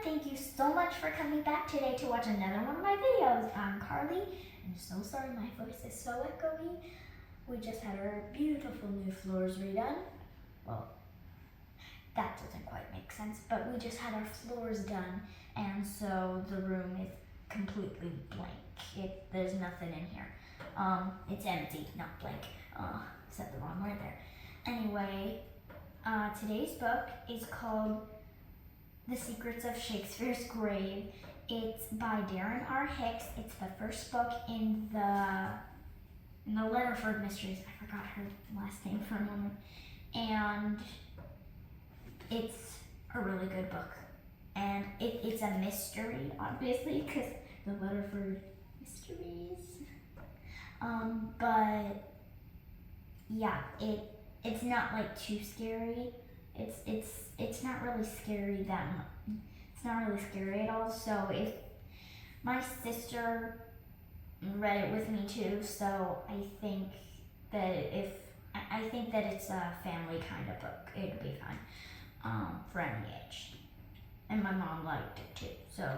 thank you so much for coming back today to watch another one of my videos. I'm Karli. I'm so sorry my voice is so echoey. We just had our beautiful new floors redone. Well, that doesn't quite make sense, but we just had our floors done, and so the room is completely blank. There's nothing in here. It's empty, not blank. Said the wrong word there. Anyway, today's book is called The Secrets of Shakespeare's Grave. It's by Deron Hicks. It's the first book in the Letterford Mysteries. I forgot her last name for a moment. And it's a really good book. And it's a mystery, obviously, because the Letterford Mysteries. But yeah, it's not like too scary. It's not really scary that much. It's not really scary at all. So if my sister read it with me too, so I think that it's a family kind of book. It'll be fine for any age. And my mom liked it too. So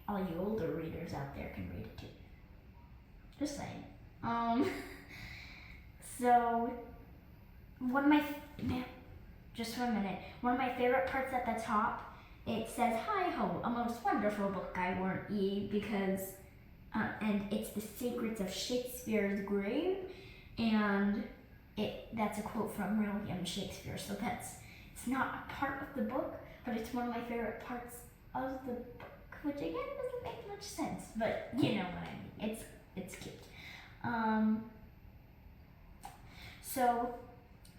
all you older readers out there can read it too. Just saying. So one of my favorite parts at the top, it says, "Hi ho, a most wonderful book, I warrant ye," because and it's The Secrets of Shakespeare's Grave, and that's a quote from William Shakespeare. So it's not a part of the book, but it's one of my favorite parts of the book, which again doesn't make much sense, but you know what I mean. It's cute. So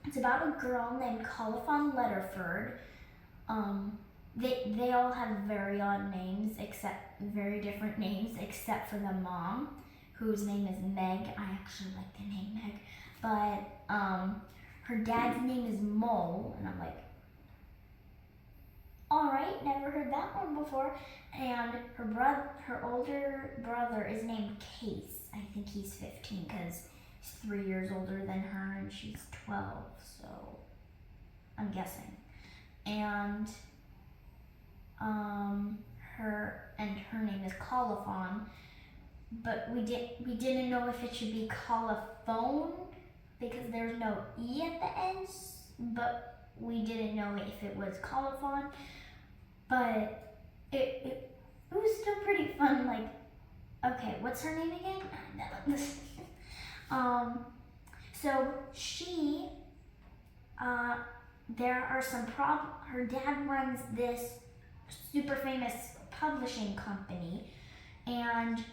it's about a girl named Karli Letterford. They all have very odd names, very different names, except for the mom, whose name is Meg. I actually like the name Meg, but her dad's name is Mole, and I'm like, all right, never heard that one before. And her older brother is named Case. I think he's 15 because he's 3 years older than her, and she's 12. So I'm guessing. And her name is Colophon, but we didn't know if it should be Colophone because there's no E at the end, but we didn't know if it was Colophon. But it was still pretty fun. Like, okay, what's her name again? So she, there are some her dad runs this super famous publishing company, and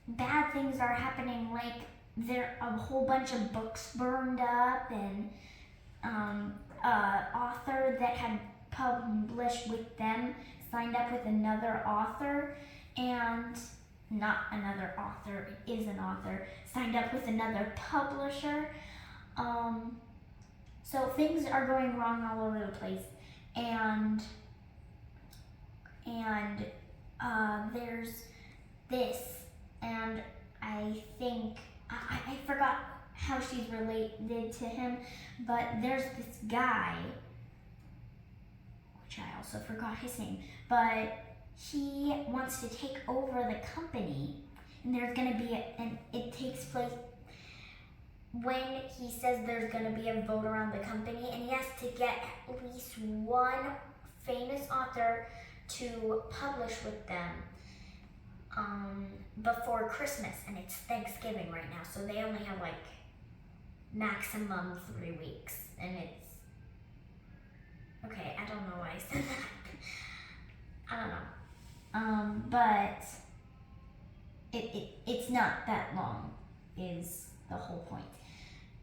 bad things are happening, like there a whole bunch of books burned up, and author that had published with them signed up with another author, and not another author, it is an author, signed up with another publisher. So things are going wrong all over the place, and there's this, and I think I forgot how she's related to him, but there's this guy, which I also forgot his name, but he wants to take over the company, and there's going to be it takes place when he says there's going to be a vote around the company, and he has to get at least one famous author to publish with them before Christmas, and it's Thanksgiving right now, so they only have like maximum 3 weeks, and it's okay. I don't know why I said that. I don't know, but it's not that long is the whole point.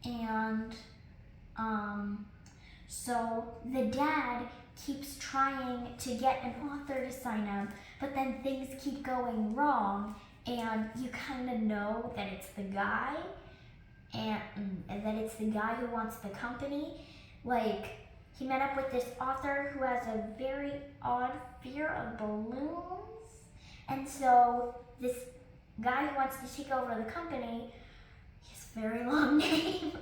And so the dad keeps trying to get an author to sign up, but then things keep going wrong, and you kind of know that it's the guy, and that it's the guy who wants the company. Like, he met up with this author who has a very odd fear of balloons, and so this guy who wants to take over the company, he has a very long name,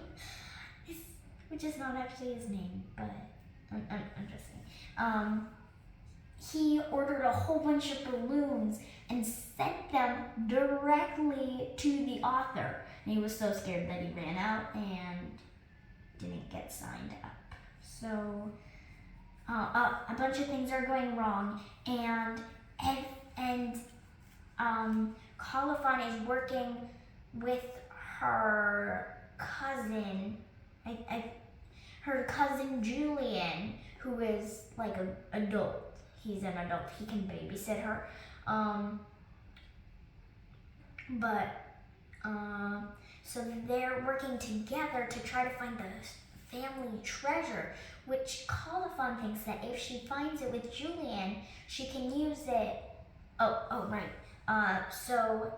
which is not actually his name, but I'm just saying. he ordered a whole bunch of balloons and sent them directly to the author. And he was so scared that he ran out and didn't get signed up. So a bunch of things are going wrong, and Karli is working with her cousin, her cousin Julian, who is like an adult. He's an adult. He can babysit her. So they're working together to try to find the family treasure, which Karli thinks that if she finds it with Julian, she can use it. Oh, right. So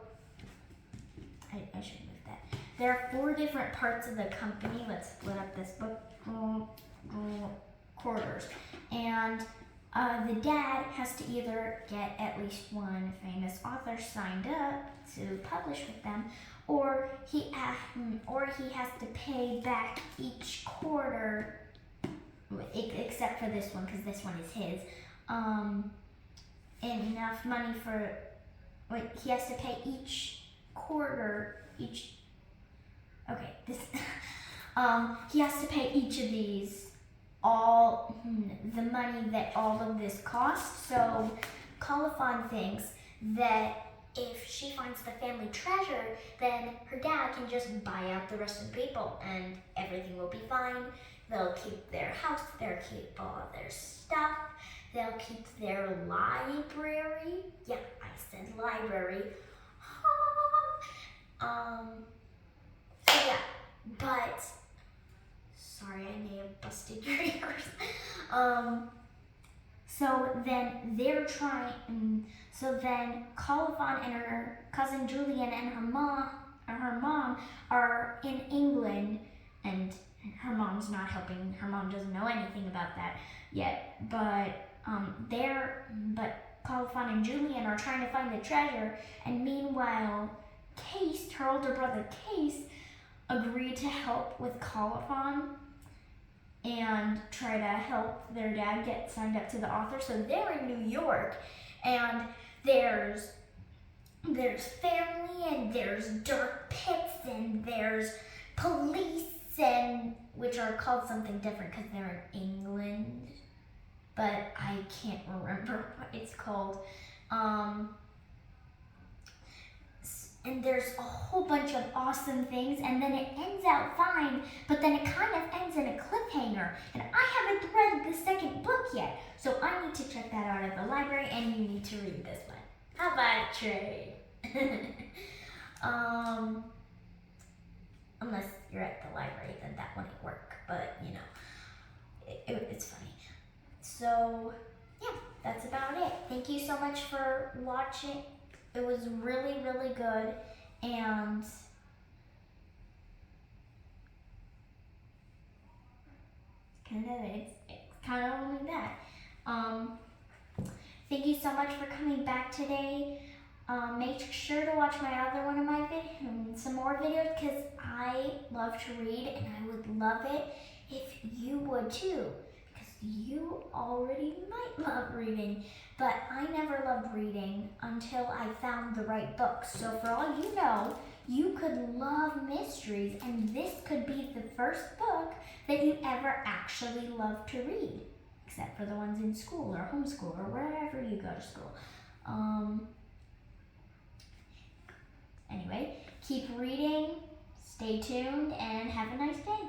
I should move that. There are 4 different parts of the company. Let's split up this book quarters. And the dad has to either get at least one famous author signed up to publish with them, or he has to pay back each quarter, except for this one, because this one is his, enough money for, he has to pay each quarter, he has to pay each of these all the money that all of this costs. So Karli thinks that if she finds the family treasure, then her dad can just buy out the rest of the people and everything will be fine. They'll keep their house, they'll keep all their stuff, they'll keep their library. Yeah, I said library. So yeah, but sorry, I may have busted your ears. So then they're trying. So then Karli and her cousin Julian and her mom are in England, and her mom's not helping. Her mom doesn't know anything about that yet. But Karli and Julian are trying to find the treasure, and meanwhile, Case, her older brother Case, agreed to help with Karli and try to help their dad get signed up to the author. So they're in New York, and there's family, and there's dark pits, and there's police, and which are called something different because they're in England, but I can't remember what it's called. And there's a whole bunch of awesome things, and then it ends out fine, but then it kind of ends in a cliffhanger. And I haven't read the second book yet, so I need to check that out at the library, and you need to read this one. How about a trade? Unless you're at the library, then that wouldn't work, but you know, it's funny. So yeah, that's about it. Thank you so much for watching. It was really, really good, and it's kind of only that. Thank you so much for coming back today. Make sure to watch my other one of my videos, some more videos, because I love to read, and I would love it if you would too, because you already might love reading. But I never loved reading until I found the right book. So for all you know, you could love mysteries, and this could be the first book that you ever actually love to read, except for the ones in school or homeschool or wherever you go to school. Anyway, keep reading, stay tuned, and have a nice day.